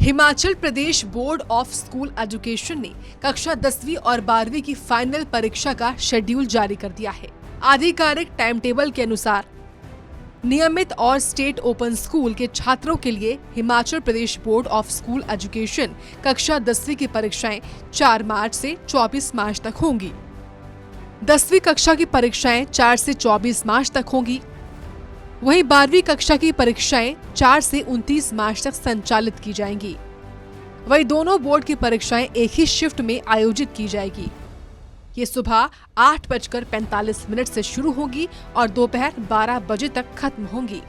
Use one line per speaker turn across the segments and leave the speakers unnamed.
Himachal Pradesh board of school education ने कक्षा 10वीं और 12वीं की फाइनल परीक्षा का शेड्यूल जारी कर दिया है। आधिकारिक टाइम टेबल के अनुसार नियमित और स्टेट ओपन स्कूल के छात्रों के लिए Himachal Pradesh board of school education कक्षा 10वीं की परीक्षाएं 4 मार्च से 24 मार्च तक होंगी। 10वीं कक्षा की परीक्षाएं 4 से 24 मार्च तक होंगी। वहीं 12वीं कक्षा की परीक्षाएं 4 से 29 मार्च तक संचालित की जाएंगी। वहीं दोनों बोर्ड की परीक्षाएं एक ही शिफ्ट में आयोजित की जाएगी। ये सुबह 8:45 से शुरू होगी और दोपहर 12 बजे तक खत्म होंगी।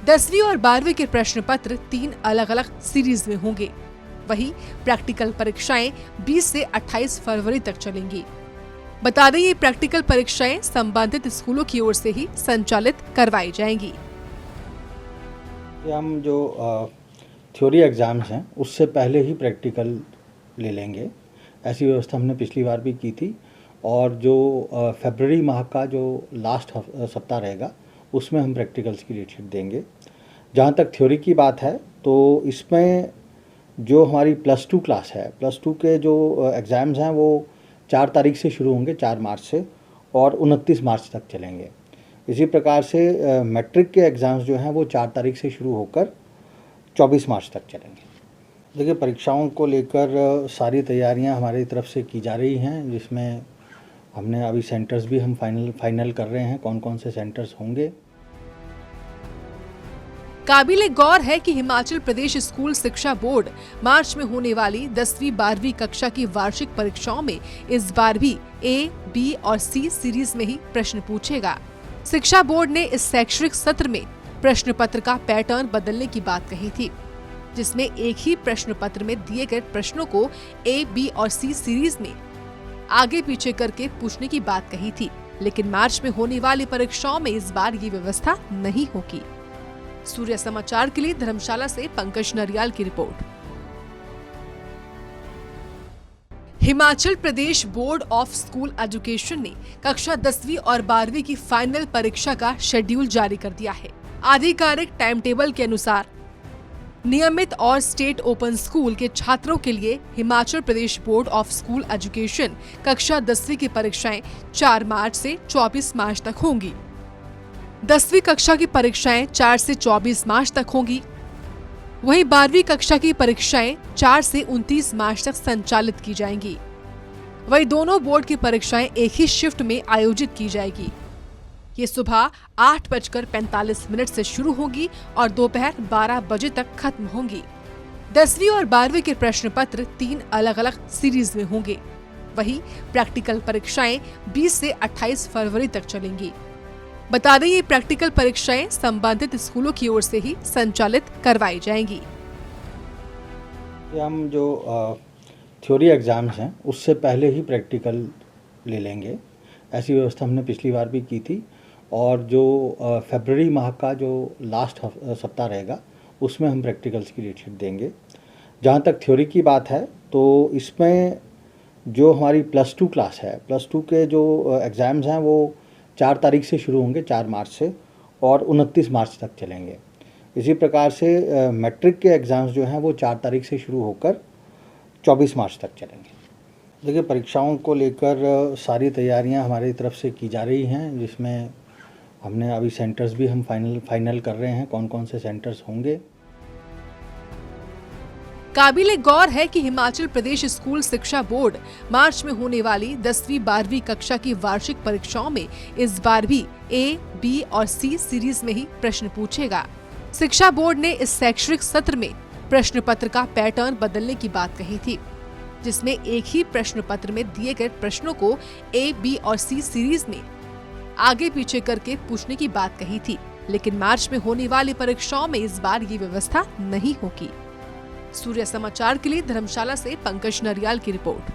10वीं और 12वीं के प्रश्न पत्र 3 अलग अलग सीरीज में होंगे। वहीं प्रैक्टिकल परीक्षाएं 20 से 28 फरवरी तक चलेंगी। बता दें ये प्रैक्टिकल परीक्षाएं संबंधित स्कूलों की ओर से ही संचालित करवाई जाएंगी।
हम जो थ्योरी एग्ज़ाम्स हैं उससे पहले ही प्रैक्टिकल ले लेंगे। ऐसी व्यवस्था हमने पिछली बार भी की थी और जो फरवरी माह का जो लास्ट सप्ताह रहेगा उसमें हम प्रैक्टिकल्स की डेट शीट देंगे। जहाँ तक थ्योरी की बात है तो इसमें जो हमारी +2 क्लास है, +2 के जो एग्ज़ाम्स हैं वो 4 तारीख से शुरू होंगे, 4 मार्च से, और 29 मार्च तक चलेंगे। इसी प्रकार से मैट्रिक के एग्ज़ाम्स जो हैं वो 4 तारीख से शुरू होकर 24 मार्च तक चलेंगे। देखिए, परीक्षाओं को लेकर सारी तैयारियां हमारी तरफ से की जा रही हैं, जिसमें हमने अभी सेंटर्स भी हम फाइनल कर रहे हैं, कौन कौन से सेंटर्स होंगे।
काबिले गौर है कि हिमाचल प्रदेश स्कूल शिक्षा बोर्ड मार्च में होने वाली 10वीं 12वीं कक्षा की वार्षिक परीक्षाओं में इस बार भी A, B और C सीरीज में ही प्रश्न पूछेगा। शिक्षा बोर्ड ने इस शैक्षणिक सत्र में प्रश्न पत्र का पैटर्न बदलने की बात कही थी, जिसमें एक ही प्रश्न पत्र में दिए गए प्रश्नों को A, B और C सीरीज में आगे पीछे करके पूछने की बात कही थी। लेकिन मार्च में होने वाली परीक्षाओं में इस बार ये व्यवस्था नहीं होगी। सूर्य समाचार के लिए धर्मशाला से पंकज नरियाल की report. Himachal Pradesh board of school education ने कक्षा 10वीं और 12वीं की फाइनल परीक्षा का शेड्यूल जारी कर दिया है। आधिकारिक टाइम टेबल के अनुसार नियमित और स्टेट ओपन स्कूल के छात्रों के लिए Himachal Pradesh board of school education कक्षा 10वीं की परीक्षाएं 4 मार्च से 24 मार्च तक होंगी। 10वीं कक्षा की परीक्षाएं 4 से 24 मार्च तक होंगी। वहीं 12वीं कक्षा की परीक्षाएं 4 से 29 मार्च तक संचालित की जाएंगी। वहीं दोनों बोर्ड की परीक्षाएं एक ही शिफ्ट में आयोजित की जाएगी। ये सुबह 8:45 से शुरू होगी और दोपहर 12 बजे तक खत्म होंगी। 10वीं और 12वीं के प्रश्न पत्र 3 अलग अलग सीरीज में होंगे। वहीं प्रैक्टिकल परीक्षाएं 20 से 28 फरवरी तक चलेंगी। बता दें ये प्रैक्टिकल परीक्षाएं संबंधित स्कूलों की ओर से ही संचालित करवाई जाएंगी।
हम जो थ्योरी एग्ज़ाम्स हैं उससे पहले ही प्रैक्टिकल ले लेंगे। ऐसी व्यवस्था हमने पिछली बार भी की थी और जो फरवरी माह का जो लास्ट सप्ताह रहेगा उसमें हम प्रैक्टिकल्स की डेट शीट देंगे। जहाँ तक थ्योरी की बात है तो इसमें जो हमारी +2 क्लास है, +2 के जो एग्ज़ाम्स हैं वो 4 तारीख से शुरू होंगे, 4 मार्च से, और 29 मार्च तक चलेंगे। इसी प्रकार से मैट्रिक के एग्ज़ाम्स जो हैं वो 4 तारीख से शुरू होकर 24 मार्च तक चलेंगे। देखिए, परीक्षाओं को लेकर सारी तैयारियां हमारी तरफ से की जा रही हैं, जिसमें हमने अभी सेंटर्स भी हम फाइनल कर रहे हैं, कौन कौन से सेंटर्स होंगे।
काबिले गौर है कि हिमाचल प्रदेश स्कूल शिक्षा बोर्ड मार्च में होने वाली 10वीं 12वीं कक्षा की वार्षिक परीक्षाओं में इस बार भी A, B और C सीरीज में ही प्रश्न पूछेगा। शिक्षा बोर्ड ने इस शैक्षणिक सत्र में प्रश्न पत्र का पैटर्न बदलने की बात कही थी, जिसमें एक ही प्रश्न पत्र में दिए गए प्रश्नों को A, B और C सीरीज में आगे पीछे करके पूछने की बात कही थी। लेकिन मार्च में होने वाली परीक्षाओं में इस बार ये व्यवस्था नहीं होगी। सूर्य समाचार के लिए धर्मशाला से पंकज नरियाल की रिपोर्ट।